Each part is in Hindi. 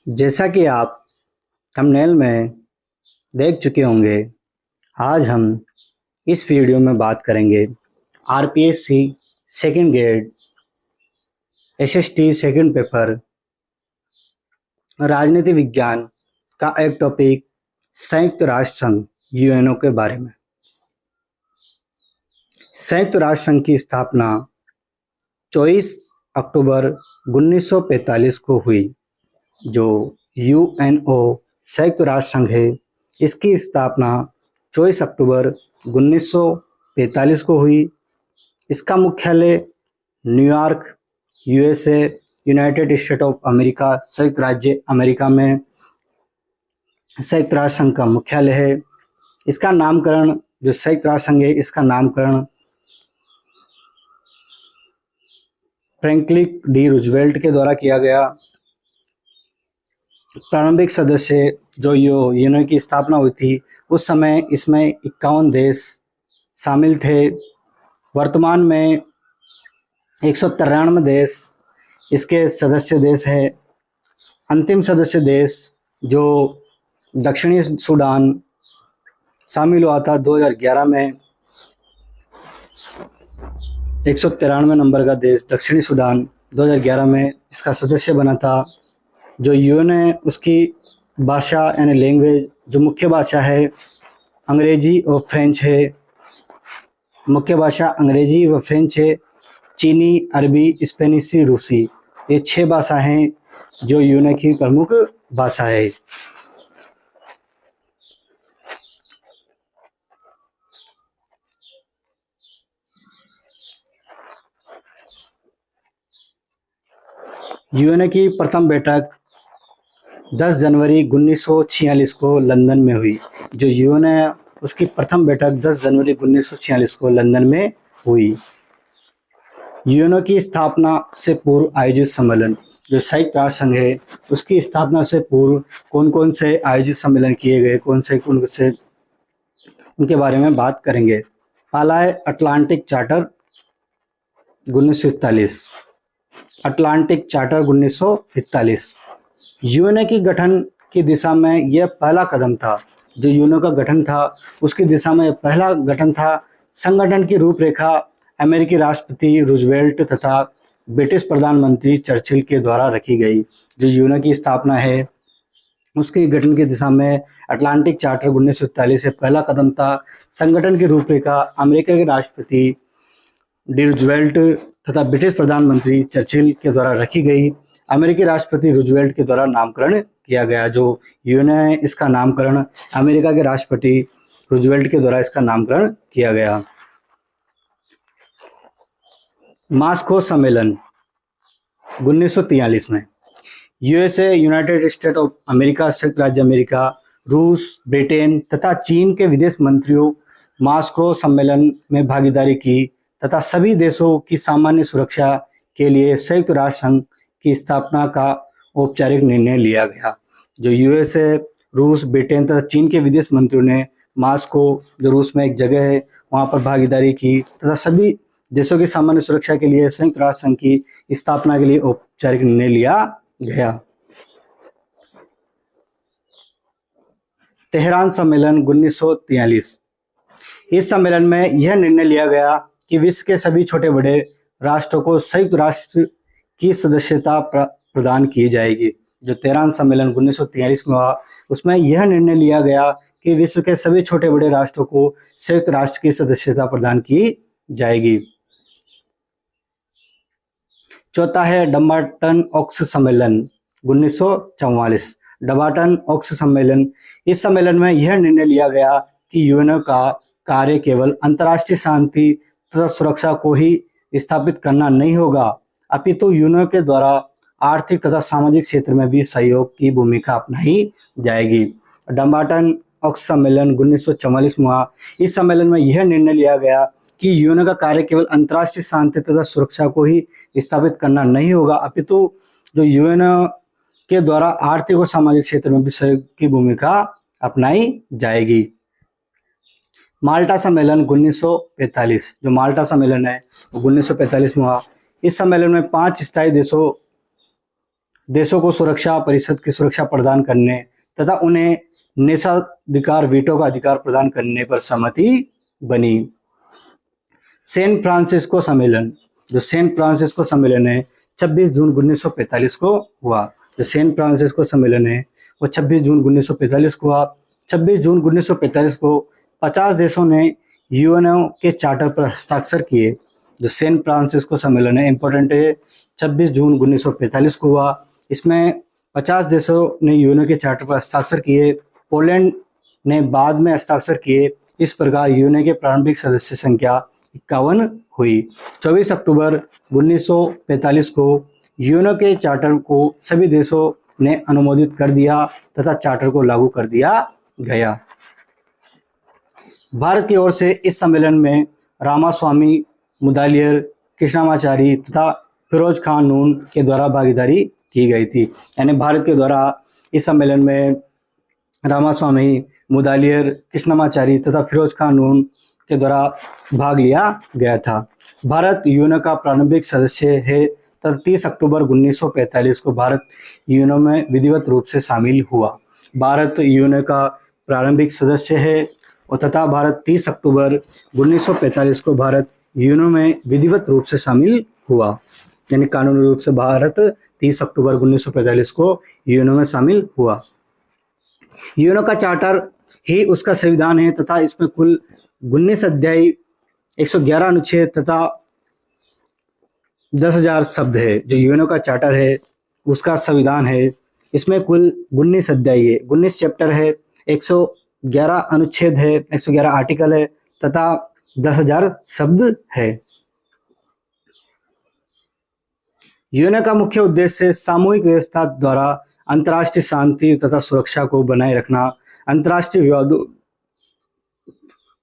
जैसा कि आप थंबनेल में देख चुके होंगे, आज हम इस वीडियो में बात करेंगे RPSC second grade SST second paper राजनीति विज्ञान का एक टॉपिक संयुक्त राष्ट्र संघ यूएनओ के बारे में। संयुक्त राष्ट्र संघ की स्थापना 24 अक्टूबर 1945 को हुई। जो यूएनओ संयुक्त राष्ट्र संघ है, इसकी स्थापना 24 अक्टूबर 1945 को हुई। इसका मुख्यालय New York, USA, United state of America, संयुक्त राज्य अमेरिका में संयुक्त राष्ट्र संघ का मुख्यालय है। इसका नामकरण, जो संयुक्त राष्ट्र संघ है, इसका नामकरण फ्रैंकलिन डी रूजवेल्ट के द्वारा किया गया। प्रारंभिक सदस्य जो यूएनओ की स्थापना हुई थी, उस समय इसमें 51 देश शामिल थे। वर्तमान में 193 देश इसके सदस्य देश है। अंतिम सदस्य देश जो दक्षिणी सूडान शामिल हुआ था 2011 में, 193 नंबर का देश दक्षिणी सूडान 2011 में इसका सदस्य बना था। जो यूएन है, उसकी भाषा यानी लैंग्वेज, जो मुख्य भाषा है अंग्रेजी और फ्रेंच है। मुख्य भाषा अंग्रेजी व फ्रेंच है। चीनी, अरबी, स्पेनिशी, रूसी, ये 6 भाषा हैं जो यूएन की प्रमुख भाषा है। यूएन की प्रथम बैठक 10 जनवरी 1946 को लंदन में हुई। जो यूएन है, उसकी प्रथम बैठक 10 जनवरी 1946 को लंदन में हुई। यूएनओ की स्थापना से पूर्व आयोजित सम्मेलन, जो संयुक्त राष्ट्र संघ है, उसकी स्थापना से पूर्व कौन कौन से आयोजित सम्मेलन किए गए, कौन से उनके बारे में बात करेंगे। पहला है Atlantic charter 1941। Atlantic charter 1941 UNO की गठन की दिशा में यह पहला कदम था। जो यूएनओ का गठन था, उसकी दिशा में पहला गठन था। संगठन की रूपरेखा अमेरिकी राष्ट्रपति रूजवेल्ट तथा ब्रिटिश प्रधानमंत्री चर्चिल के द्वारा रखी गई। जो यूएनओ की स्थापना है, उसके गठन की दिशा में अटलांटिक चार्टर 1941 से पहला कदम था। संगठन की रूपरेखा अमेरिका के राष्ट्रपति रूजवेल्ट तथा ब्रिटिश प्रधानमंत्री चर्चिल के द्वारा रखी गई। अमेरिकी राष्ट्रपति रूजवेल्ट के द्वारा नामकरण किया गया। जो यूएन है, इसका नामकरण अमेरिका के राष्ट्रपति रूजवेल्ट के द्वारा इसका नामकरण किया गया। मास्को सम्मेलन 1943 में USA, United state of America, संयुक्त राज्य अमेरिका, रूस, ब्रिटेन तथा चीन के विदेश मंत्रियों मास्को सम्मेलन में भागीदारी की तथा सभी देशों की सामान्य सुरक्षा के लिए संयुक्त राष्ट्र संघ की स्थापना का औपचारिक निर्णय लिया गया। जो यूएसए, रूस, ब्रिटेन तथा चीन के विदेश मंत्रियों ने मास्को, जो रूस में एक जगह है, वहां पर भागीदारी की तथा सभी देशों की सामान्य सुरक्षा के लिए संयुक्त राष्ट्र संघ की स्थापना के लिए औपचारिक निर्णय लिया गया। तेहरान सम्मेलन 1943। इस सम्मेलन में यह निर्णय लिया गया कि विश्व के सभी छोटे बड़े राष्ट्रों को संयुक्त राष्ट्र की सदस्यता प्रदान की जाएगी। जो तेहरान सम्मेलन 1943 में हुआ, उसमें यह निर्णय लिया गया कि विश्व के सभी छोटे बड़े राष्ट्रों को संयुक्त राष्ट्र की सदस्यता प्रदान की जाएगी। चौथा है डबाटन ऑक्स सम्मेलन 1944। डबाटन ऑक्स सम्मेलन, इस सम्मेलन में यह निर्णय लिया गया कि यूएनओ का कार्य केवल अंतर्राष्ट्रीय शांति तथा सुरक्षा को ही स्थापित करना नहीं होगा, अपितु यूएनओ के द्वारा आर्थिक तथा सामाजिक क्षेत्र में भी सहयोग की भूमिका अपनाई जाएगी। डबाटन ऑक्स सम्मेलन 1944 में हुआ। इस सम्मेलन में यह निर्णय लिया गया कि यूएनओ का कार्य केवल अंतर्राष्ट्रीय शांति तथा सुरक्षा को ही स्थापित करना नहीं होगा, अपितु जो यूएनओ के द्वारा आर्थिक और सामाजिक क्षेत्र में भी सहयोग की भूमिका अपनाई जाएगी। माल्टा सम्मेलन 1945, जो माल्टा सम्मेलन है वो 1945 में हुआ। इस सम्मेलन में 5 स्थायी देशों देशों को सुरक्षा परिषद की सुरक्षा प्रदान करने तथा उन्हें निषेधाधिकार वीटो का अधिकार प्रदान करने पर सहमति बनी। सैन फ्रांसिस्को सम्मेलन, जो सैन फ्रांसिस्को सम्मेलन है 26 जून 1945 को हुआ। जो सैन फ्रांसिस्को सम्मेलन है वो 26 जून 1945 को हुआ। 26 जून 1945 को 50 देशों ने यूएनओ के चार्टर पर हस्ताक्षर किए। जो सैन फ्रांसिस्को सम्मेलन है इंपॉर्टेंट है, 26 जून 1945 को हुआ। इसमें 50 देशों ने यूएनओ के चार्टर पर हस्ताक्षर किए। पोलैंड ने बाद में हस्ताक्षर किए। इस प्रकार यूएनओ के प्रारंभिक सदस्य संख्या 51 हुई। 24 अक्टूबर 1945 को यूएनओ के चार्टर को सभी देशों ने अनुमोदित कर दिया तथा चार्टर को लागू कर दिया गया। भारत की ओर से इस सम्मेलन में रामास्वामी मुदलियार, कृष्णमाचारी तथा फिरोज खान नून के द्वारा भागीदारी की गई थी। यानी भारत के द्वारा इस सम्मेलन में रामास्वामी मुदलियार, कृष्णमाचारी तथा फिरोज खान नून के द्वारा भाग लिया गया था। भारत यूएनओ का प्रारंभिक सदस्य है तथा 30 अक्टूबर 1945 को भारत यूएनओ में विधिवत रूप से शामिल हुआ। भारत यूएनओ का प्रारंभिक सदस्य है और तथा भारत 30 अक्टूबर 1945 को भारत यूएनओ में विधिवत रूप से शामिल हुआ। यानी कानूनी रूप से भारत 30 अक्टूबर 1945 को यूएनओ में शामिल हुआ। यूएनओ का चार्टर ही उसका संविधान है तथा इसमें कुल 19 अध्याय, 111 अनुच्छेद तथा 10,000 शब्द है। जो यूएनओ का चार्टर है उसका संविधान है, इसमें कुल 19 अध्याय है, 19 चैप्टर है, 111 अनुच्छेद है, 111 आर्टिकल है तथा 10,000 शब्द है। यूएनओ का मुख्य उद्देश्य सामूहिक व्यवस्था द्वारा अंतर्राष्ट्रीय शांति तथा सुरक्षा को बनाए रखना, अंतर्राष्ट्रीय विवादों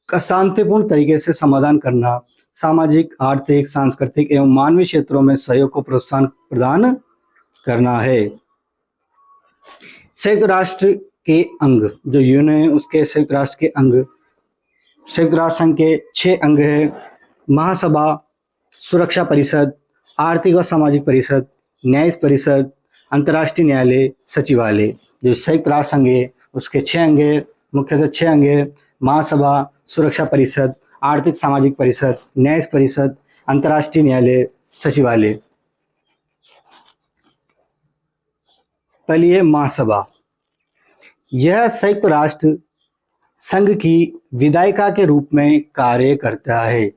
का शांतिपूर्ण तरीके से समाधान करना, सामाजिक, आर्थिक, सांस्कृतिक एवं मानवीय क्षेत्रों में सहयोग को प्रोत्साहन प्रदान करना है। संयुक्त राष्ट्र के अंग, जो यूएनओ है उसके संयुक्त राष्ट्र के अंग, संयुक्त राष्ट्र संघ के 6 अंग है: महासभा, सुरक्षा परिषद, आर्थिक व सामाजिक परिषद, न्यायिक परिषद, अंतर्राष्ट्रीय न्यायालय, सचिवालय। जो संयुक्त राष्ट्र संघ है उसके 6 अंग है, मुख्यतः 6 अंग है: महासभा, सुरक्षा परिषद, आर्थिक सामाजिक परिषद, न्यायिक परिषद, अंतर्राष्ट्रीय न्यायालय, सचिवालय। पहली है महासभा। यह संयुक्त राष्ट्र संघ की विधायिका के रूप में कार्य करता है।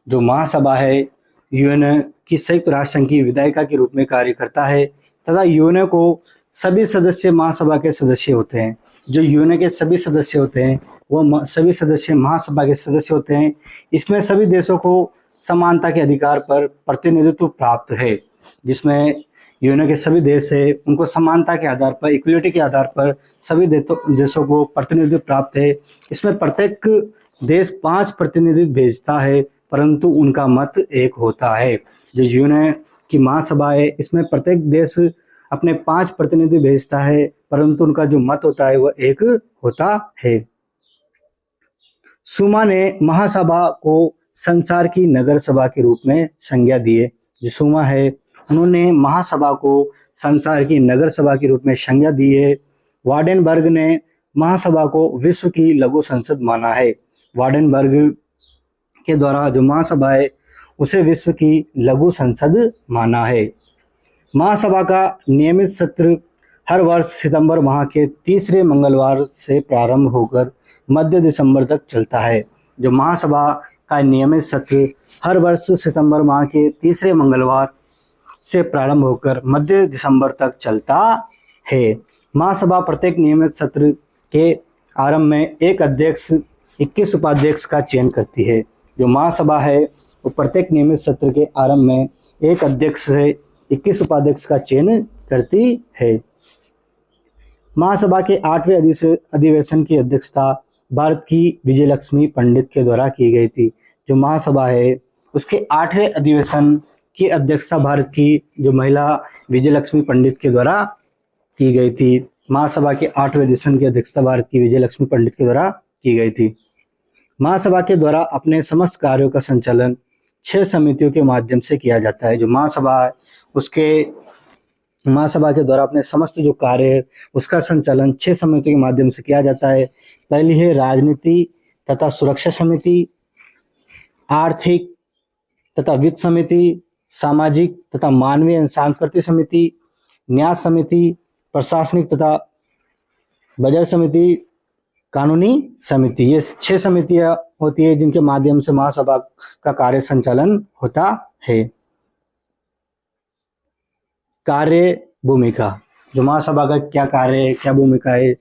जो महासभा है यूएनओ की संयुक्त राष्ट्र संघ की विधायिका के रूप में कार्य करता है तथा यूएनओ को सभी सदस्य महासभा के सदस्य होते हैं। जो यूएनओ के सभी सदस्य होते हैं वो सभी सदस्य महासभा के सदस्य होते हैं। इसमें सभी देशों को समानता के अधिकार पर प्रतिनिधित्व प्राप्त है। जिसमें यूएनओ के सभी देश है उनको समानता के आधार पर, इक्वलिटी के आधार पर सभी देशों को प्रतिनिधित्व प्राप्त है। इसमें प्रत्येक देश 5 प्रतिनिधि भेजता है परंतु उनका मत एक होता है। जो यूएनओ की महासभा है इसमें प्रत्येक देश अपने 5 प्रतिनिधि भेजता है परंतु उनका जो मत होता है वह एक होता है। सुमा ने महासभा को संसार की नगर सभा के रूप में संज्ञा दी है। जो सुमा है उन्होंने महासभा को संसार की नगर सभा के रूप में संज्ञा दी है। वार्डेनबर्ग ने महासभा को विश्व की लघु संसद माना है। वार्डेनबर्ग के द्वारा जो महासभा है उसे विश्व की लघु संसद माना है। महासभा का नियमित सत्र हर वर्ष सितंबर माह के तीसरे मंगलवार से प्रारंभ होकर मध्य दिसंबर तक चलता है। जो महासभा का नियमित सत्र हर वर्ष सितंबर माह के तीसरे मंगलवार से प्रारंभ होकर मध्य दिसंबर तक चलता है। महासभा प्रत्येक नियमित सत्र के आरंभ में एक अध्यक्ष, 21 उपाध्यक्ष का चयन करती है। जो महासभा है वो प्रत्येक नियमित सत्र के आरंभ में एक अध्यक्ष से 21 उपाध्यक्ष का चयन करती है। महासभा के 8वें अधिवेशन की अध्यक्षता भारत की विजयलक्ष्मी पंडित के द्वारा की गई थी। जो महासभा है उसके 8वें अधिवेशन की अध्यक्षता भारत की जो महिला विजयलक्ष्मी पंडित के द्वारा की गई थी। महासभा के 8वें अधिवेशन की अध्यक्षता भारत की विजयलक्ष्मी पंडित के द्वारा की गई थी। महासभा के द्वारा अपने समस्त कार्यों का संचालन 6 समितियों के माध्यम से किया जाता है। जो महासभा है उसके महासभा के द्वारा अपने समस्त जो कार्य है उसका संचालन 6 समितियों के माध्यम से किया जाता है। पहली है राजनीति तथा सुरक्षा समिति, आर्थिक तथा वित्त समिति, सामाजिक तथा मानवीय एवं सांस्कृतिक समिति, न्यास समिति, प्रशासनिक तथा बजट समिति, कानूनी समिति। ये 6 समितियां होती है जिनके माध्यम से महासभा का कार्य संचालन होता है। कार्य भूमिका, जो महासभा का क्या कार्य है, क्या भूमिका है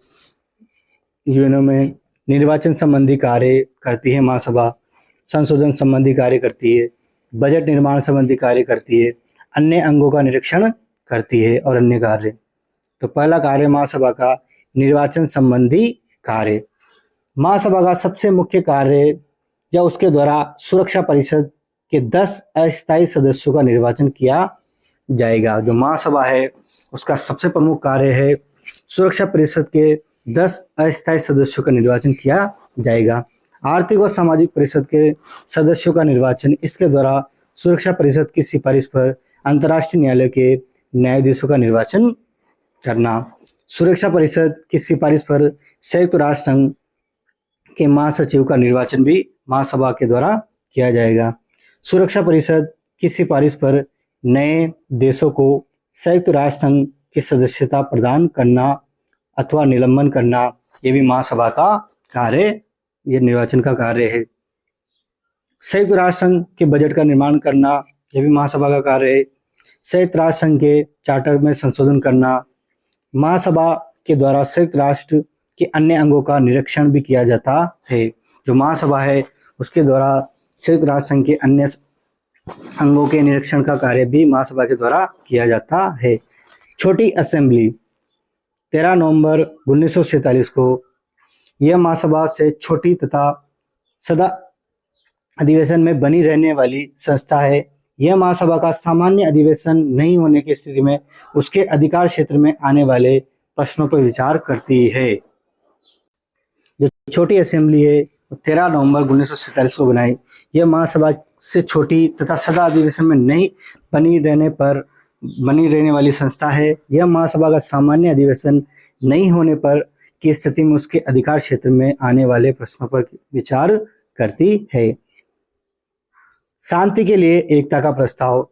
यूएनओ में। निर्वाचन संबंधी कार्य करती है महासभा, संशोधन संबंधी कार्य करती है, बजट निर्माण संबंधी कार्य करती है, अन्य अंगों का निरीक्षण करती है और अन्य कार्य। तो पहला कार्य महासभा का निर्वाचन संबंधी कार्य। महासभा का सबसे मुख्य कार्य या उसके द्वारा सुरक्षा परिषद के 10 अस्थायी सदस्यों का निर्वाचन किया जाएगा। जो महासभा है उसका सबसे प्रमुख कार्य है सुरक्षा परिषद के 10 अस्थायी सदस्यों का निर्वाचन किया जाएगा। आर्थिक व सामाजिक परिषद के सदस्यों का निर्वाचन, इसके द्वारा सुरक्षा परिषद की सिफारिश पर अंतर्राष्ट्रीय न्यायालय के न्यायाधीशों का निर्वाचन करना। सुरक्षा परिषद की सिफारिश पर संयुक्त राष्ट्र संघ के महासचिव का निर्वाचन भी महासभा के द्वारा किया जाएगा। सुरक्षा परिषद की सिफारिश पर नए देशों को संयुक्त राष्ट्र संघ की सदस्यता प्रदान करना अथवा निलंबन करना, ये भी महासभा का कार्य, ये निर्वाचन का कार्य है। संयुक्त राष्ट्र संघ के बजट का निर्माण करना, यह भी महासभा का कार्य है। संयुक्त राष्ट्र संघ के चार्टर में संशोधन करना। महासभा के द्वारा संयुक्त राष्ट्र के अन्य अंगों का निरीक्षण भी किया जाता है। जो महासभा है उसके द्वारा संयुक्त राष्ट्र संघ के अन्य अंगों के निरीक्षण का कार्य भी महासभा के द्वारा किया जाता है। छोटी असेंबली 13 नवंबर 1947 को यह महासभा से छोटी तथा सदा अधिवेशन में बनी रहने वाली संस्था है। यह महासभा का सामान्य अधिवेशन नहीं होने की स्थिति में उसके अधिकार क्षेत्र में आने वाले प्रश्नों पर विचार करती है। जो छोटी असेंबली है 13 नवंबर 1947 को बनाई। यह महासभा से छोटी तथा सदा अधिवेशन में नहीं बनी रहने वाली संस्था है। यह महासभा का सामान्य अधिवेशन नहीं होने पर की स्थिति में उसके अधिकार क्षेत्र में आने वाले प्रश्नों पर विचार करती है। शांति के लिए एकता का प्रस्ताव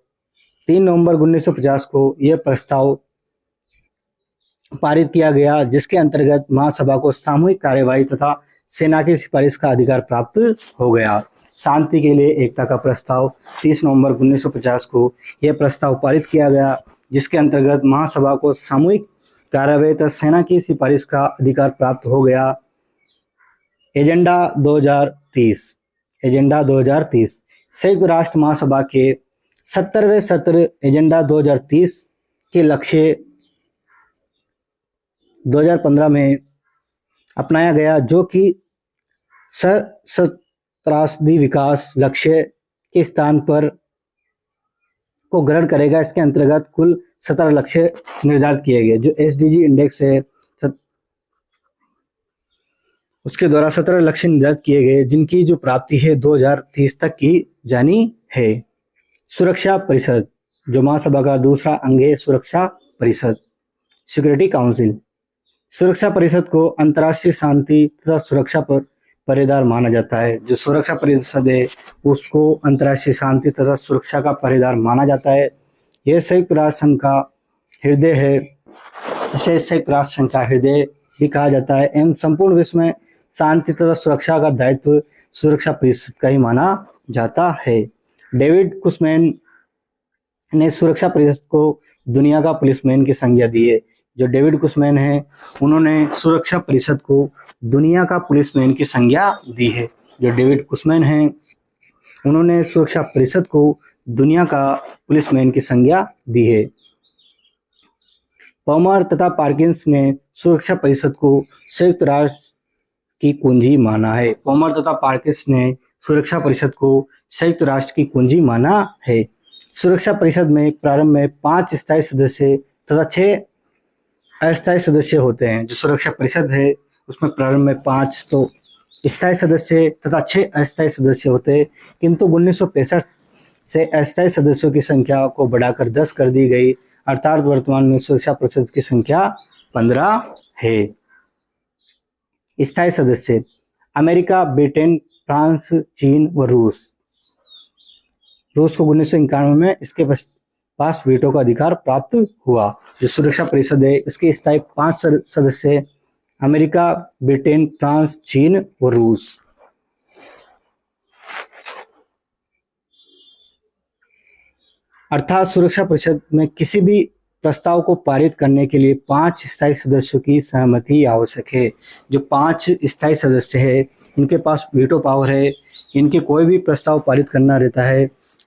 3 नवंबर 1950 को यह प्रस्ताव पारित किया गया, जिसके अंतर्गत महासभा को सामूहिक कार्यवाही तथा सेना की सिफारिश का अधिकार प्राप्त हो गया। शांति के लिए एकता का प्रस्ताव 30 नवंबर 1950 को यह प्रस्ताव पारित किया गया, जिसके अंतर्गत महासभा को सामूहिक कार्यवाही तथा सेना की सिफारिश का अधिकार प्राप्त हो गया। एजेंडा 2030 संयुक्त राष्ट्र महासभा के 70वें सत्र एजेंडा 2030 के लक्ष्य 2015 में अपनाया गया, जो कि सहस्राब्दी विकास लक्ष्य के स्थान पर को ग्रहण करेगा। इसके अंतर्गत कुल 17 लक्ष्य निर्धारित किए गए। जो SDG इंडेक्स है उसके द्वारा 17 लक्ष्य निर्धारित किए गए, जिनकी जो प्राप्ति है 2030 तक की जानी है। सुरक्षा परिषद, जो महासभा का दूसरा अंग है सुरक्षा परिषद, सिक्योरिटी काउंसिल। सुरक्षा परिषद को अंतर्राष्ट्रीय शांति तथा सुरक्षा पर पहरेदार माना जाता है। जो सुरक्षा परिषद है उसको अंतर्राष्ट्रीय शांति तथा सुरक्षा का पहरेदार माना जाता है। यह संयुक्त राष्ट्र संघ का हृदय है, इसे संयुक्त राष्ट्र संघ का हृदय भी कहा जाता है एवं संपूर्ण विश्व में शांति तथा सुरक्षा का दायित्व सुरक्षा परिषद का ही माना जाता है। डेविड कुशमैन ने सुरक्षा परिषद को दुनिया का पुलिसमैन की संज्ञा दी है। जो डेविड कुशमैन है उन्होंने सुरक्षा परिषद को दुनिया का पुलिसमैन की संज्ञा दी है। जो डेविड कुशमैन है उन्होंने सुरक्षा परिषद को दुनिया का पुलिसमैन की संज्ञा दी है। पॉमर तथा पार्किंस ने सुरक्षा परिषद को संयुक्त राष्ट्र की कुंजी माना है। पॉमर तथा पार्किंस ने सुरक्षा परिषद को संयुक्त राष्ट्र की कुंजी माना है। सुरक्षा परिषद में प्रारंभ में 5 स्थायी सदस्य तथा 6 अस्थायी सदस्य होते हैं। जो सुरक्षा परिषद है उसमें प्रारंभ में 5 तो स्थायी सदस्य तथा 6 अस्थायी सदस्य होते हैं, किंतु 1965 से अस्थायी सदस्यों की संख्या को बढ़ाकर 10 कर दी गई अर्थात वर्तमान में सुरक्षा परिषद की संख्या 15 है। स्थायी सदस्य अमेरिका, ब्रिटेन, फ्रांस, चीन व रूस। रूस को 1991 में इसके पास वीटो का अधिकार प्राप्त हुआ। जो सुरक्षा परिषद है उसके स्थायी 5 सदस्य अमेरिका, ब्रिटेन, फ्रांस, चीन व रूस। अर्थात सुरक्षा परिषद में किसी भी प्रस्ताव को पारित करने के लिए 5 स्थायी सदस्यों की सहमति आवश्यक है। जो 5 स्थायी सदस्य है इनके पास वीटो पावर है, इनके कोई भी प्रस्ताव पारित करना रहता है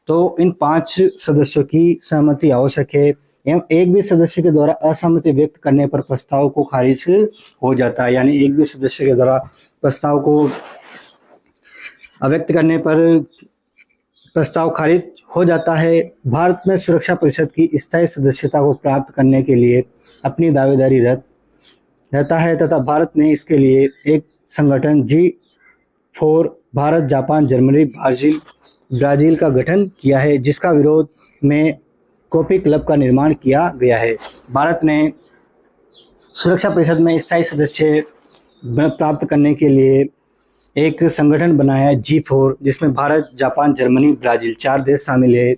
तो इन 5 सदस्यों की सहमति आवश्यक है। एवं एक भी सदस्य के द्वारा असहमति व्यक्त करने पर प्रस्ताव को खारिज हो जाता है। यानी एक भी सदस्य के द्वारा प्रस्ताव को अव्यक्त करने पर प्रस्ताव खारिज हो जाता है। भारत में सुरक्षा परिषद की स्थायी सदस्यता को प्राप्त करने के लिए अपनी दावेदारी रहता है तथा भारत ने इसके लिए एक संगठन G4 Bharat, Japan, Germany, Brazil का गठन किया है, जिसका विरोध में कॉफी क्लब का निर्माण किया गया है। भारत ने सुरक्षा परिषद में स्थायी सदस्य प्राप्त करने के लिए एक संगठन बनाया G4, जिसमें भारत, जापान, जर्मनी, ब्राजील 4 देश शामिल है,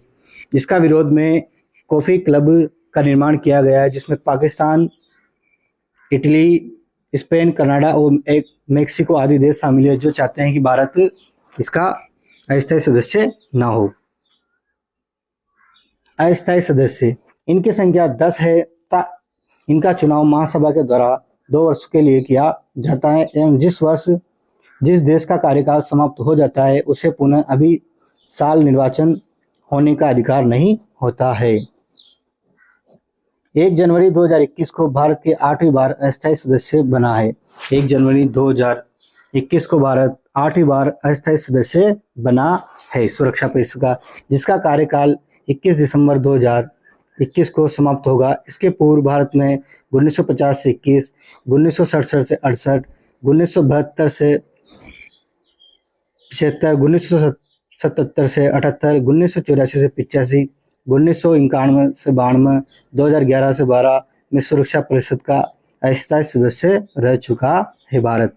जिसका विरोध में कॉफी क्लब का निर्माण किया गया है, जिसमें पाकिस्तान, इटली, स्पेन, कनाडा और एक मेक्सिको आदि देश शामिल है, जो चाहते हैं कि भारत इसका अस्थायी सदस्य ना हो। अस्थायी सदस्य इनकी संख्या 10 है। इनका चुनाव महासभा के द्वारा 2 वर्ष के लिए किया जाता है एवं जिस देश का कार्यकाल समाप्त हो जाता है उसे पुनः अभी साल निर्वाचन होने का अधिकार नहीं होता है। 1 जनवरी 2021 को भारत के 8वीं बार अस्थायी सदस्य बना है। 1 जनवरी 2021 को भारत 8वीं बार अस्थायी सदस्य बना है सुरक्षा परिषद का, जिसका कार्यकाल 21 दिसंबर 2021 को समाप्त होगा। इसके पूर्व भारत में 1950 से 21, 1967 से 68, 1972 से 75, 1977 से 78, 1984 से 85, 1991 से 92, 2011 से 12 में सुरक्षा परिषद का अस्थायी सदस्य रह चुका है भारत।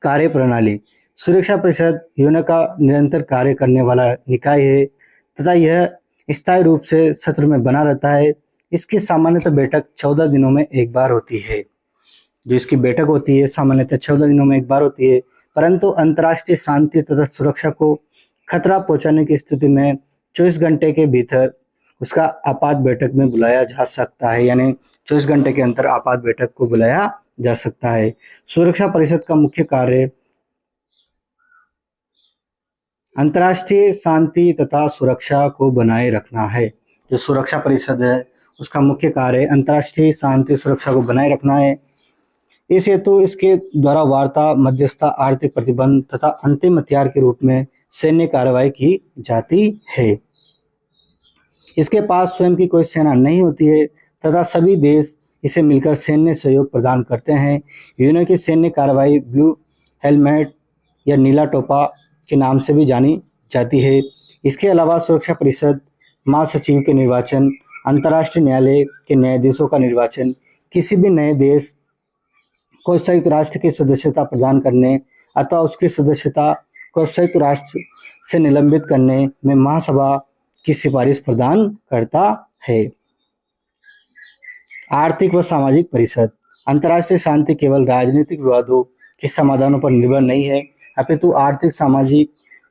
कार्य प्रणाली सुरक्षा परिषद यूएन का निरंतर कार्य करने वाला निकाय है तथा यह स्थायी रूप से सत्र में बना रहता है। इसकी सामान्यतः बैठक 14 दिनों में एक बार होती है। जो इसकी बैठक होती है सामान्यतः 14 दिनों में एक बार होती है, परंतु अंतर्राष्ट्रीय शांति तथा सुरक्षा को खतरा पहुंचाने की स्थिति में 24 घंटे के भीतर उसका आपात बैठक में बुलाया जा सकता है। यानी 24 घंटे के अंदर आपात बैठक को बुलाया जा सकता है। सुरक्षा परिषद का मुख्य कार्य अंतर्राष्ट्रीय शांति तथा सुरक्षा को बनाए रखना है। जो सुरक्षा परिषद है उसका मुख्य कार्य अंतर्राष्ट्रीय शांति सुरक्षा को बनाए रखना है। इस हेतु इसके द्वारा वार्ता, मध्यस्थता, आर्थिक प्रतिबंध तथा अंतिम हथियार के रूप में सैन्य कार्रवाई की जाती है। इसके पास स्वयं की कोई सेना नहीं होती है तथा सभी देश इसे मिलकर सैन्य सहयोग प्रदान करते हैं। यूएन की सैन्य कार्रवाई ब्लू हेलमेट या नीला टोपा के नाम से भी जानी जाती है। इसके अलावा सुरक्षा परिषद महासचिव के निर्वाचन, अंतर्राष्ट्रीय न्यायालय के न्यायाधीशों का निर्वाचन, किसी भी नए देश को संयुक्त राष्ट्र की सदस्यता प्रदान करने अथवा उसकी सदस्यता को संयुक्त राष्ट्र से निलंबित करने में महासभा की सिफारिश प्रदान करता है। आर्थिक व सामाजिक परिषद अंतर्राष्ट्रीय शांति केवल राजनीतिक विवादों के समाधानों पर निर्भर नहीं है, अपितु आर्थिक, सामाजिक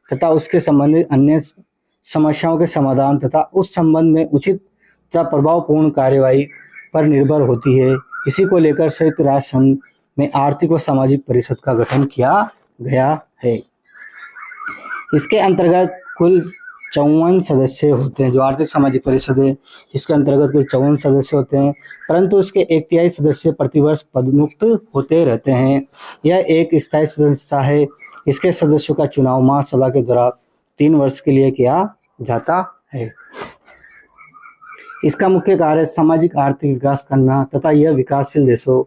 तथा उसके संबंधित अन्य समस्याओं के समाधान तथा उस संबंध में उचित तथा प्रभावपूर्ण कार्यवाही पर निर्भर होती है। इसी को लेकर संयुक्त राष्ट्र संघ में आर्थिक व सामाजिक परिषद का गठन किया गया है। इसके अंतर्गत कुल 54 सदस्य होते हैं। जो आर्थिक सामाजिक परिषद है इसके अंतर्गत कुल 54 सदस्य होते हैं, परंतु इसके 1/3 सदस्य प्रतिवर्ष पदमुक्त होते रहते हैं। यह एक स्थायी संस्था है। इसके सदस्यों का चुनाव महासभा के द्वारा 3 वर्ष के लिए किया जाता है। इसका मुख्य कार्य सामाजिक आर्थिक विकास करना तथा यह विकासशील देशों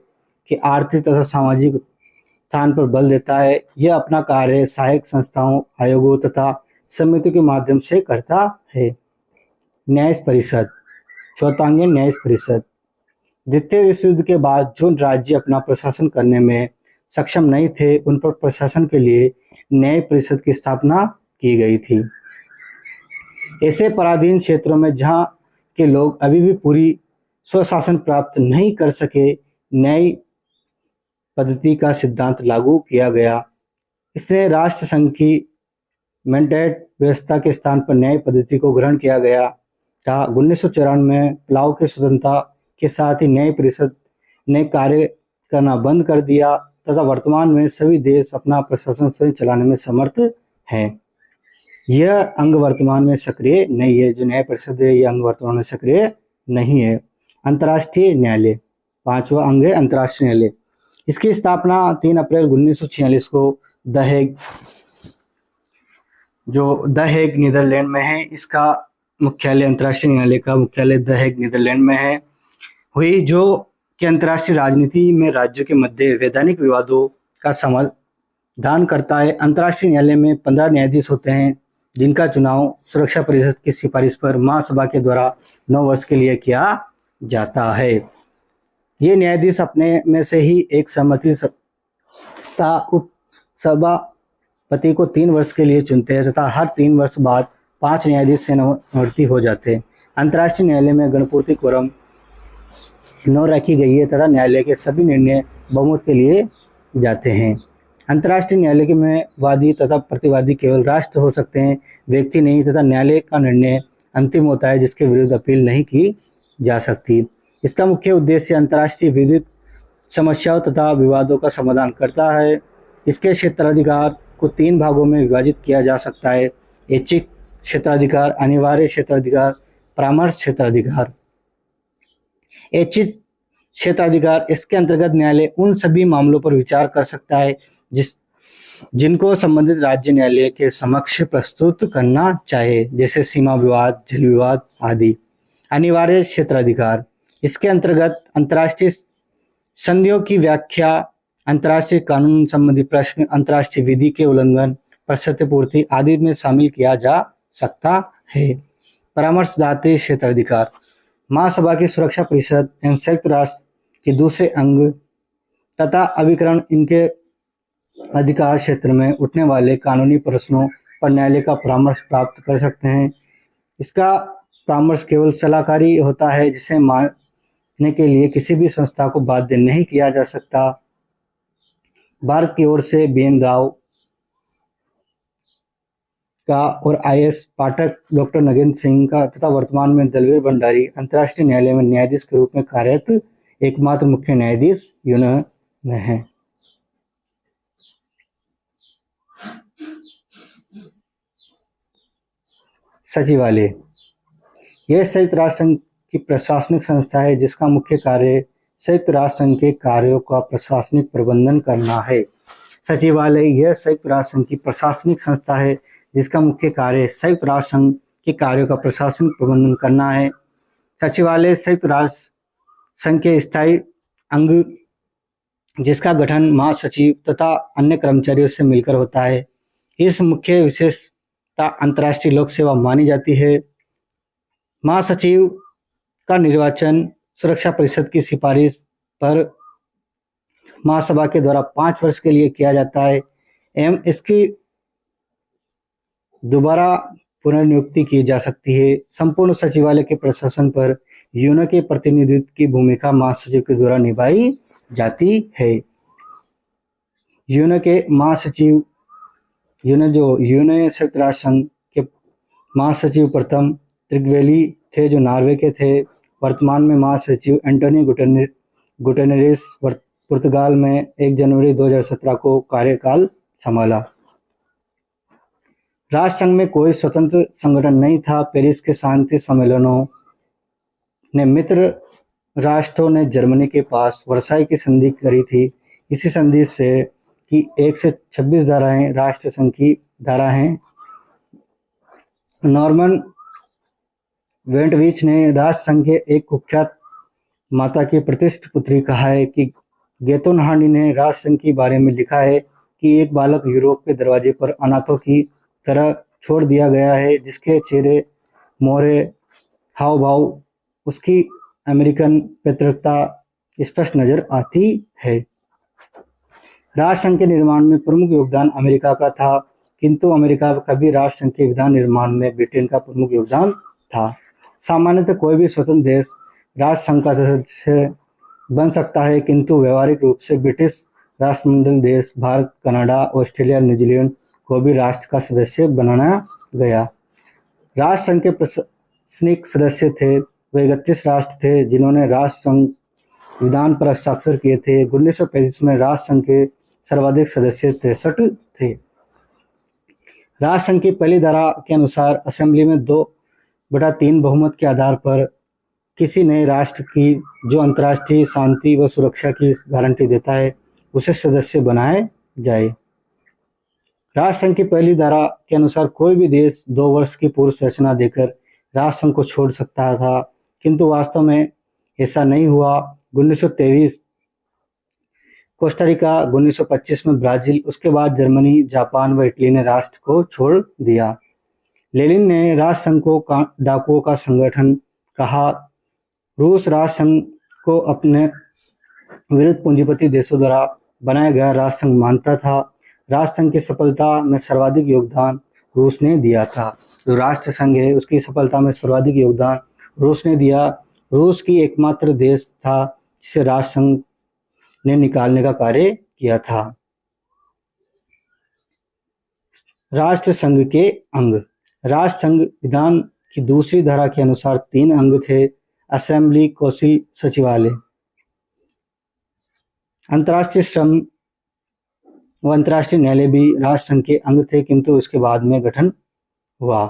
के आर्थिक तथा सामाजिक उत्थान पर बल देता है। यह अपना कार्य सहायक संस्थाओं, आयोगों तथा समितियों के माध्यम से करता है। न्याय परिषद चौथांगीय न्याय परिषद। द्वितीय विश्व युद्ध के बाद जो राज्य अपना प्रशासन करने में सक्षम नहीं थे, उन पर प्रशासन के लिए न्याय परिषद की स्थापना की गई थी। ऐसे पराधीन क्षेत्रों में जहां के लोग अभी भी पूरी स्वशासन प्राप्त नहीं कर सके, न्याय पद्धति का सिद्धांत लागू किया गया। इसने राष्ट्र संघ की मैंडेट व्यवस्था के स्थान पर न्याय पद्धति को ग्रहण किया गया था। 1994 में पलाव की स्वतंत्रता के साथ ही न्याय परिषद ने कार्य करना बंद कर दिया तथा वर्तमान में सभी देश अपना प्रशासन स्वयं चलाने में समर्थ हैं। यह अंग वर्तमान में सक्रिय नहीं है। जो न्याय परिषद है, यह अंग वर्तमान में सक्रिय नहीं है। अंतर्राष्ट्रीय न्यायालय, पांचवा अंग है अंतर्राष्ट्रीय न्यायालय। इसकी स्थापना 3 अप्रैल 1946 को द हेग नीदरलैंड में है। इसका मुख्यालय, अंतर्राष्ट्रीय न्यायालय का मुख्यालय द हेग नीदरलैंड में है, हुई, जो कि अंतर्राष्ट्रीय राजनीति में राज्यों के मध्य वैधानिक विवादों का समाधान करता है। अंतर्राष्ट्रीय न्यायालय में 15 न्यायाधीश होते हैं, जिनका चुनाव सुरक्षा परिषद की सिफारिश पर महासभा के द्वारा 9 वर्ष के लिए किया जाता है। ये न्यायाधीश अपने में से ही एक सहमति तथा उपसभापति को 3 वर्ष के लिए चुनते हैं तथा हर 3 वर्ष बाद 5 न्यायाधीश से निवृत्ति हो जाते हैं। अंतर्राष्ट्रीय न्यायालय में गणपूर्ति कोरम 9 रखी गई है तथा न्यायालय के सभी निर्णय बहुमत के लिए जाते हैं। अंतर्राष्ट्रीय न्यायालय में वादी तथा प्रतिवादी केवल राष्ट्र हो सकते हैं, व्यक्ति नहीं, तथा न्यायालय का निर्णय अंतिम होता है जिसके विरुद्ध अपील नहीं की जा सकती। इसका मुख्य उद्देश्य अंतर्राष्ट्रीय विद्युत समस्याओं तथा विवादों का समाधान करता है। इसके क्षेत्राधिकार को 3 भागों में विभाजित किया जा सकता है: ऐच्छिक क्षेत्राधिकार, अनिवार्य क्षेत्राधिकार, परामर्श क्षेत्राधिकार। ऐच्छिक क्षेत्राधिकार, इसके अंतर्गत न्यायालय उन सभी मामलों पर विचार कर सकता है जिनको संबंधित राज्य न्यायालय के समक्ष प्रस्तुत करना चाहे, जैसे सीमा विवाद, जल विवाद आदि। अनिवार्य क्षेत्राधिकार, इसके अंतर्गत अंतर्राष्ट्रीय संधियों की व्याख्या, अंतर्राष्ट्रीय कानून संबंधी प्रश्न, अंतर्राष्ट्रीय विधि के उल्लंघन पर क्षतिपूर्ति आदि में शामिल किया जा सकता है। परामर्शदात्री क्षेत्राधिकार, महासभा की सुरक्षा परिषद एवं संयुक्त राष्ट्र के दूसरे अंग तथा अभिकरण इनके अधिकार क्षेत्र में उठने वाले कानूनी प्रश्नों पर न्यायालय का परामर्श प्राप्त कर सकते हैं। इसका परामर्श केवल सलाहकारी होता है, जिसे मानने के लिए किसी भी संस्था को बाध्य नहीं किया जा सकता। भारत की ओर से BN राव का और IS Pathak, doctor Nagendra Singh का तथा वर्तमान में दलवीर भंडारी अंतर्राष्ट्रीय न्यायालय में न्यायाधीश के रूप में कार्यरत एकमात्र मुख्य न्यायाधीश यूएन में हैं। सचिवालय, यह संयुक्त राष्ट्र संघ की प्रशासनिक संस्था है जिसका मुख्य कार्य संयुक्त राष्ट्र संघ के कार्यों का प्रशासनिक प्रबंधन करना है। सचिवालय, यह संयुक्त राष्ट्र संघ की प्रशासनिक संस्था है जिसका मुख्य कार्य संयुक्त राष्ट्र संघ के कार्यों का प्रशासनिक प्रबंधन करना है। सचिवालय संयुक्त राष्ट्र संघ के स्थायी अंग, जिसका गठन महासचिव तथा अन्य कर्मचारियों से मिलकर होता है। इस मुख्य विशेषता अंतर्राष्ट्रीय लोक सेवा मानी जाती है। महासचिव का निर्वाचन सुरक्षा परिषद की सिफारिश पर महासभा के द्वारा 5 वर्ष के लिए किया जाता है एवं इसकी दोबारा पुनर्नियुक्ति की जा सकती है। संपूर्ण सचिवालय के प्रशासन पर यूएन के प्रतिनिधित्व की भूमिका महासचिव के द्वारा निभाई जाती है। यूएन के महासचिव, यूएन संयुक्त राष्ट्र संघ के महासचिव प्रथम त्रिगवेली थे जो नॉर्वे के थे। वर्तमान में महासचिव एंटोनियो गुटेरेस पुर्तगाल में 1 जनवरी 2017 को कार्यकाल संभाला। राष्ट्र संघ में कोई स्वतंत्र संगठन नहीं था। पेरिस के शांति सम्मेलनों ने मित्र राष्ट्रों ने जर्मनी के पास वर्साई की संधि करी थी। इसी संधि से की 1 से 26 धाराएं राष्ट्र संघ की धारा हैं। नॉर्मन वेंटविच ने राष्ट्र संघ के एक कुख्यात माता की प्रतिष्ठित पुत्री कहा है कि गेतोन हार्डी ने राष्ट्र संघ के बारे में लिखा है कि एक बालक यूरोप के दरवाजे पर अनाथों की तरह छोड़ दिया गया है, जिसके चेहरे, मोहरे, हाव भाव उसकी अमेरिकन पैतृकता स्पष्ट नजर आती है। राष्ट्रसंघ के निर्माण में प्रमुख योगदान अमेरिका का था, किंतु अमेरिका का भी राष्ट्रसंघ के विधान निर्माण में ब्रिटेन का प्रमुख योगदान था। सामान्यतः कोई भी स्वतंत्र देश राष्ट्रसंघ का सदस्य बन सकता है, किंतु व्यावहारिक रूप से ब्रिटिश राष्ट्रमंडल देश भारत, कनाडा, ऑस्ट्रेलिया, न्यूजीलैंड को भी राष्ट्र का सदस्य बनाया गया। राष्ट्रसंघ के प्रशासनिक सदस्य थे वे 31 राष्ट्र थे जिन्होंने राष्ट्रसंघ विधान पर हस्ताक्षर किए थे। 1935 में राष्ट्रसंघ के सर्वाधिक सदस्य 63 थे। राष्ट्रसंघ की पहली धारा के अनुसार असेंबली में 2/3 बहुमत के आधार पर किसी नए राष्ट्र की जो अंतर्राष्ट्रीय शांति व सुरक्षा की गारंटी देता है उसे सदस्य बनाए जाए। राष्ट्रसंघ की पहली धारा के अनुसार कोई भी देश 2 वर्ष की पूर्व सूचना देकर राष्ट्रसंघ को छोड़ सकता था, किंतु वास्तव में ऐसा नहीं हुआ। 1923 कोस्टारिका, 1925 में ब्राजील, उसके बाद जर्मनी, जापान व इटली ने राष्ट्र को छोड़ दिया। लेनिन ने राष्ट्रसंघ को डाकुओं का संगठन कहा। रूस राष्ट्रसंघ को अपने विरुद्ध पूंजीपति देशों द्वारा बनाया गया राष्ट्रसंघ मानता था। राष्ट्रसंघ की सफलता में सर्वाधिक योगदान रूस ने दिया था। जो राष्ट्रसंघ है उसकी सफलता में सर्वाधिक योगदान रूस ने दिया। रूस की एकमात्र देश था जिसे राष्ट्रसंघ ने निकालने का कार्य किया था। राष्ट्रसंघ के अंग। राष्ट्रसंघ विधान की दूसरी धारा के अनुसार 3 अंग थे: असेंबली, कौंसिल, सचिवालय। अंतर्राष्ट्रीय श्रम व अंतर्राष्ट्रीय न्यायालय भी राष्ट्रसंघ के अंग थे, किंतु इसके बाद में गठन हुआ।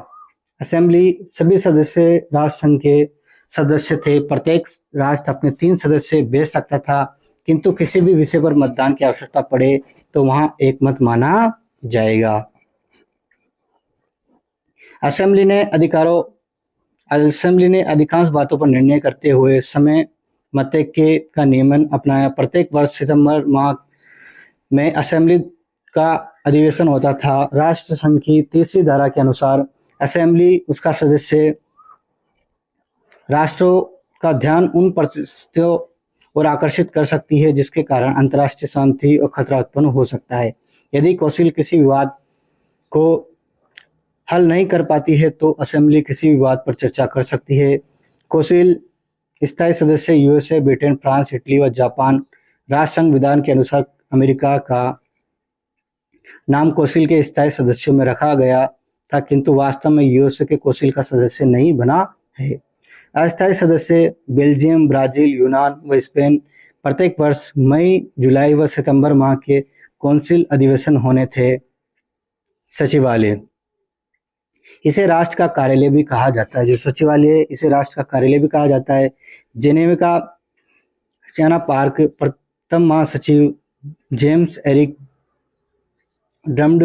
असेंबली सभी सदस्य राष्ट्रसंघ के सदस्य थे। प्रत्येक राष्ट्र अपने 3 सदस्य भेज सकता था, किंतु किसी भी विषय पर मतदान की आवश्यकता पड़े तो वहां एक मत माना जाएगा। असेंबली ने अधिकांश बातों पर निर्णय करते हुए समय मतैक्य का नियमन अपनाया। प्रत्येक वर्ष सितंबर माह में असेंबली का अधिवेशन होता था। राष्ट्रसंघ की तीसरी धारा के अनुसार असेंबली उसका सदस्य राष्ट्रों का ध्यान उन परिस्थितियों और आकर्षित कर सकती है जिसके कारण अंतर्राष्ट्रीय शांति और खतरा उत्पन्न हो सकता है। यदि कौंसिल किसी विवाद को हल नहीं कर पाती है तो असेंबली किसी विवाद पर चर्चा कर सकती है। कौंसिल स्थायी सदस्य यूएसए, ब्रिटेन, फ्रांस, इटली व जापान। राष्ट्रसंघ विधान के अनुसार अमेरिका का नाम कौंसिल के स्थायी सदस्यों में रखा गया था, किंतु वास्तव में यूएसए के कौंसिल का सदस्य नहीं बना है। अस्थायी सदस्य बेल्जियम, ब्राजील, यूनान व स्पेन। प्रत्येक वर्ष मई, जुलाई व सितंबर माह के कौंसिल अधिवेशन होने थे। सचिवालय इसे राष्ट्र का कार्यालय भी कहा जाता है। जो सचिवालय इसे राष्ट्र का कार्यालय भी कहा जाता है। जेनेवा का चाना पार्क प्रथम महासचिव जेम्स एरिक ड्रम्ड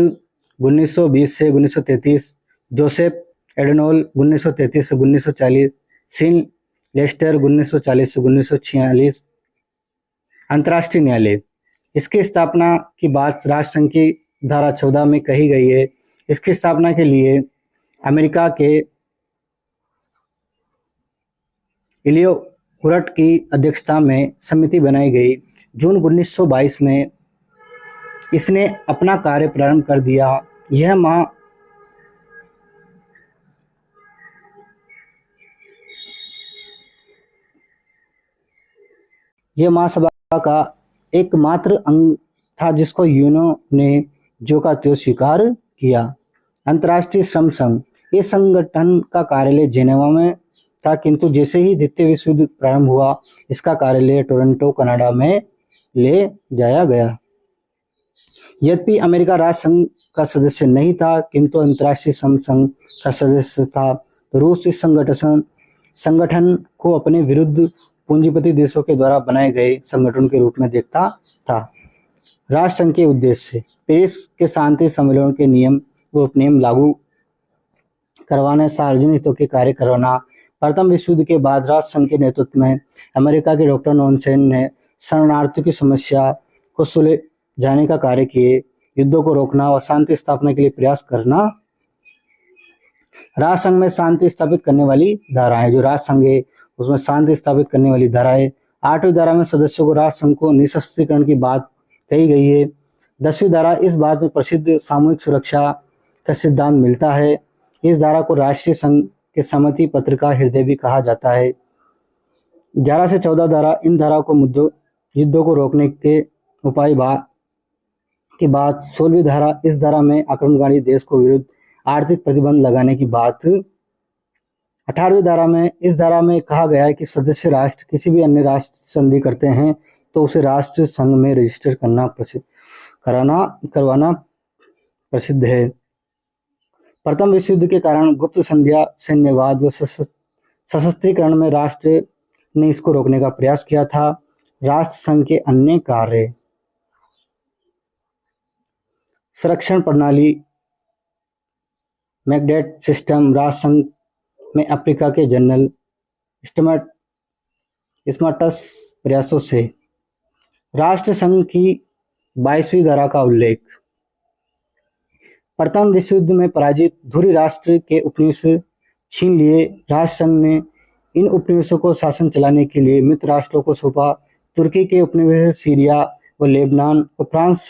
1920 से 1933, जोसेफ एडनोल 1933 से 1940, सीन लेस्टर 1940 से 1946। अंतर्राष्ट्रीय न्यायालय इसकी स्थापना की बात राष्ट्रसंघ की धारा 14 में कही गई है। इसकी स्थापना के लिए अमेरिका के इलियो हुरट की अध्यक्षता में समिति बनाई गई। जून 1922 में इसने अपना कार्य प्रारंभ कर दिया। यह महासभा का एकमात्र अंग था जिसको यूएनओ ने जो का त्यों स्वीकार किया। अंतर्राष्ट्रीय श्रम संघ इस संगठन का कार्यालय जेनेवा में था, किंतु जैसे ही द्वितीय विश्व युद्ध प्रारंभ हुआ इसका कार्यालय टोरंटो, कनाडा में ले जाया गया। यद्यपि अमेरिका राष्ट्रसंघ का सदस्य नहीं था, किंतु अंतर्राष्ट्रीय श्रम संघ का सदस्य था। तो रूस इस संगठन को अपने विरुद्ध पूंजीपति देशों के द्वारा बनाए गए संगठन के रूप में देखता था। राष्ट्रसंघ के उद्देश्य पेरिस के शांति सम्मेलन के नियम व उपनियम लागू करवाना, सार्वजनिक हितों के कार्य करवाना। प्रथम विश्व युद्ध के बाद राष्ट्रसंघ के नेतृत्व में अमेरिका के डॉक्टर नॉनसेन ने शरणार्थियों की समस्या को सुलझाने का कार्य किए, युद्धों को रोकना और शांति स्थापना के लिए प्रयास करना। राष्ट्रसंघ में शांति स्थापित करने वाली धाराएं जो राष्ट्रसंघ है उसमें शांति स्थापित करने वाली धारा है। 8वीं धारा में सदस्यों को राष्ट्र संघ को निशस्त्रीकरण की बात कही गई है। 10वीं धारा इस बात में प्रसिद्ध सामूहिक सुरक्षा का सिद्धांत मिलता है। इस धारा को राष्ट्रीय संघ के सहमति पत्र का हृदय भी कहा जाता है। 11 से 14 धारा इन धाराओं को युद्धों को रोकने के उपाय के बाद 16वीं धारा इस धारा में आक्रमणकारी देश को विरुद्ध आर्थिक प्रतिबंध लगाने की बात। 18वीं धारा में इस धारा में कहा गया है कि सदस्य राष्ट्र किसी भी अन्य राष्ट्र संधि करते हैं तो उसे राष्ट्र संघ में रजिस्टर करवाना प्रसिद्ध है। प्रथम विश्व युद्ध के कारण गुप्त संध्या सैन्यवाद व सशस्त्रीकरण में राष्ट्र ने इसको रोकने का प्रयास किया था। राष्ट्र संघ के अन्य कार्य संरक्षण प्रणाली मैकडेट सिस्टम। राष्ट्र संघ में अफ्रीका के जनरल स्मार्टस प्रयासों से राष्ट्र संघ की 22वीं धारा का उल्लेख। प्रथम विश्व युद्ध में पराजित धुरी राष्ट्र के उपनिवेश छीन लिए। राष्ट्र संघ ने इन उपनिवेशों को शासन चलाने के लिए मित्र राष्ट्रों को सौंपा। तुर्की के उपनिवेश सीरिया व लेबनान व फ्रांस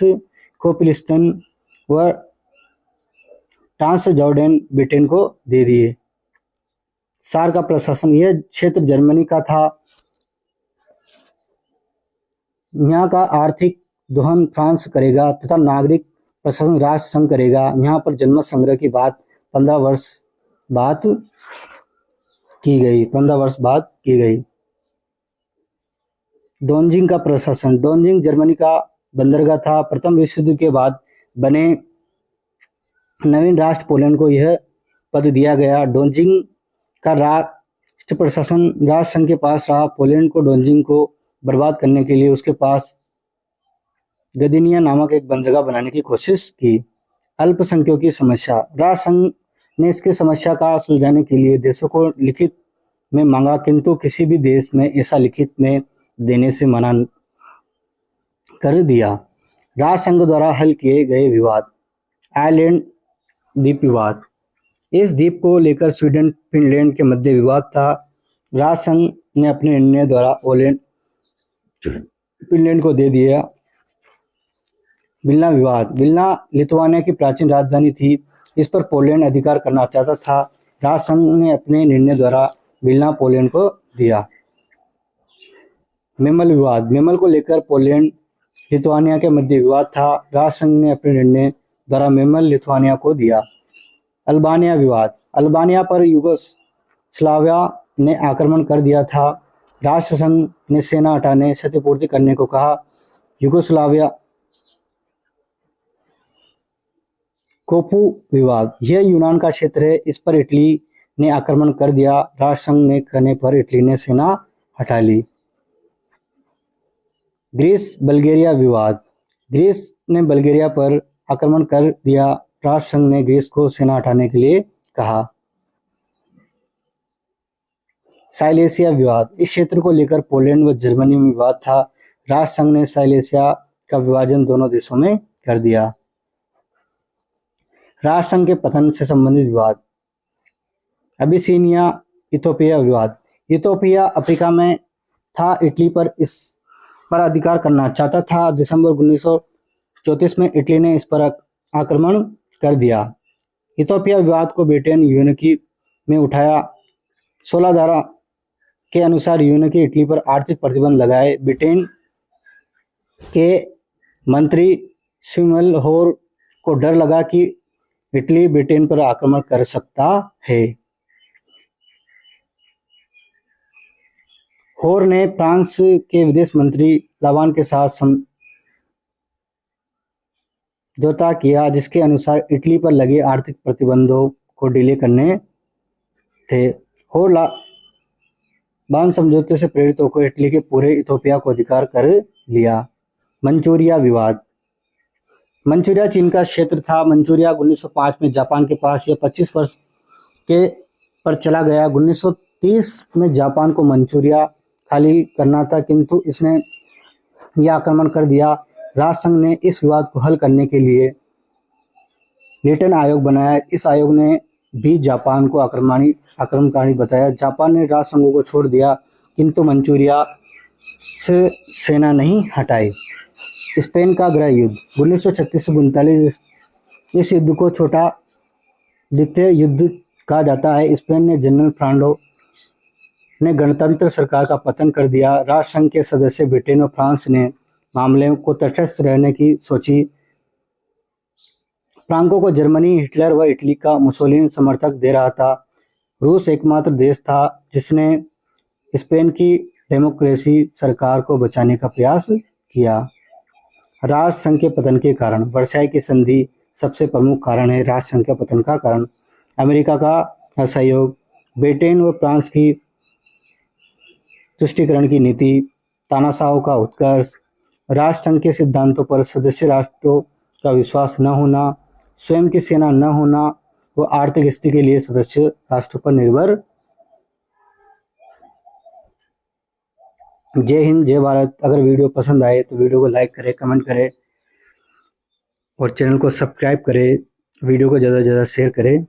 को फिलिस्तीन व ट्रांसजॉर्डन ब्रिटेन को दे दिए। सार का प्रशासन यह क्षेत्र जर्मनी का था। यहाँ का आर्थिक दोहन फ्रांस करेगा तथा नागरिक प्रशासन राष्ट्र संघ करेगा। यहाँ पर जनमत संग्रह की बात 15 वर्ष बाद की गई। डोनजिंग का प्रशासन। डोनजिंग जर्मनी का बंदरगाह था। प्रथम विश्व युद्ध के बाद बने नवीन राष्ट्र पोलैंड को यह पद दिया गया। डोनजिंग का राष्ट्र प्रशासन राष्ट्र संघ के पास रहा। पोलैंड को डोनजिंग को बर्बाद करने के लिए उसके पास गदिनिया नामक एक बंदरगाह बनाने की कोशिश की। अल्पसंख्यकों की समस्या। राष्ट्र संघ ने इसकी समस्या का सुलझाने के लिए देशों को लिखित में मांगा, किंतु किसी भी देश में ऐसा लिखित में देने से मना कर दिया। राष्ट्र संघ द्वारा हल किए गए विवाद। आयरलैंड द्वीप विवाद। इस द्वीप को लेकर स्वीडन फिनलैंड के मध्य विवाद था। राष्ट्र संघ ने अपने निर्णय द्वारा फिनलैंड को दे दिया। विल्ना विवाद। विल्ना लिथुआनिया की प्राचीन राजधानी थी। इस पर पोलैंड अधिकार करना चाहता था। राष्ट्र संघ ने अपने निर्णय द्वारा विल्ना पोलैंड को दिया। मेमल विवाद। मेमल को लेकर पोलैंड लिथुआनिया के मध्य विवाद था। राष्ट्र संघ ने अपने निर्णय द्वारा मेमल लिथुआनिया को दिया। अल्बानिया विवाद। अल्बानिया पर युगोस्लाविया ने आक्रमण कर दिया था। राष्ट्र संघ ने सेना हटाने क्षतिपूर्ति करने को कहा। युगोस्लाविया। कोपू विवाद। यह यूनान का क्षेत्र है। इस पर इटली ने आक्रमण कर दिया। राष्ट्र संघ ने कहने पर इटली ने सेना हटा ली। ग्रीस बल्गेरिया विवाद। ग्रीस ने बल्गेरिया पर आक्रमण कर दिया। राष्ट्र संघ ने ग्रीस को सेना हटाने के लिए कहा। साइलेसिया विवाद। इस क्षेत्र को लेकर पोलैंड व जर्मनी में विवाद था। राष्ट्र संघ ने साइलेसिया का विभाजन दोनों देशों में कर दिया। राष्ट्र संघ के पतन से संबंधित विवाद। अबिसिनिया इथोपिया विवाद। इथोपिया अफ्रीका में था। इटली पर इस पर अधिकार करना चाहता था। दिसंबर 1934 में इटली ने इस पर आक्रमण कर दिया। इथोपिया विवाद को ब्रिटेन यूनिकी में उठाया। 16 धारा के अनुसार यूनिकी इटली पर आर्थिक प्रतिबंध लगाए। ब्रिटेन के मंत्री सैमुअल होर को डर लगा कि इटली ब्रिटेन पर आक्रमण कर सकता है। होर ने फ्रांस के विदेश मंत्री लावान के साथ समझौता किया, जिसके अनुसार इटली पर लगे आर्थिक प्रतिबंधों को ढीले करने थे। होर लावान समझौते से प्रेरित होकर इटली के पूरे इथोपिया को अधिकार कर लिया। मंचूरिया विवाद। मंचूरिया चीन का क्षेत्र था। मंचूरिया 1905 में जापान के पास यह 25 वर्ष के पर चला गया। 1930 में जापान को मंचूरिया खाली करना था, किंतु इसने यह आक्रमण कर दिया। राष्ट्र संघ ने इस विवाद को हल करने के लिए लिटन आयोग बनाया। इस आयोग ने भी जापान को आक्रमणकारी बताया। जापान ने राष्ट्रसंघ को छोड़ दिया किंतु मंचूरिया से सेना नहीं हटाई। स्पेन का गृह युद्ध 1936 से 1939, इस युद्ध को छोटा द्वितीय युद्ध कहा जाता है। स्पेन ने जनरल फ्रांडो ने गणतंत्र सरकार का पतन कर दिया। राष्ट्रसंघ के सदस्य ब्रिटेन और फ्रांस ने मामले को तटस्थ रहने की सोची। फ्रांको को जर्मनी, हिटलर व इटली का मुसोलिनी समर्थक दे रहा था। रूस एकमात्र देश था जिसने स्पेन की डेमोक्रेसी सरकार को बचाने का प्रयास किया। राष्ट्रसंघ के पतन के कारण वर्साई की संधि सबसे प्रमुख कारण है। राष्ट्रसंघ के पतन का कारण अमेरिका का असहयोग, ब्रिटेन व फ्रांस की तुष्टीकरण की नीति, तानाशाहों का उत्कर्ष, राष्ट्रसंघ के सिद्धांतों पर सदस्य राष्ट्रों का विश्वास न होना, स्वयं की सेना न होना व आर्थिक स्थिति के लिए सदस्य राष्ट्रों पर निर्भर। जय हिंद, जय भारत। अगर वीडियो पसंद आए तो वीडियो को लाइक करें, कमेंट करें और चैनल को सब्सक्राइब करें। वीडियो को ज़्यादा से ज़्यादा शेयर करें।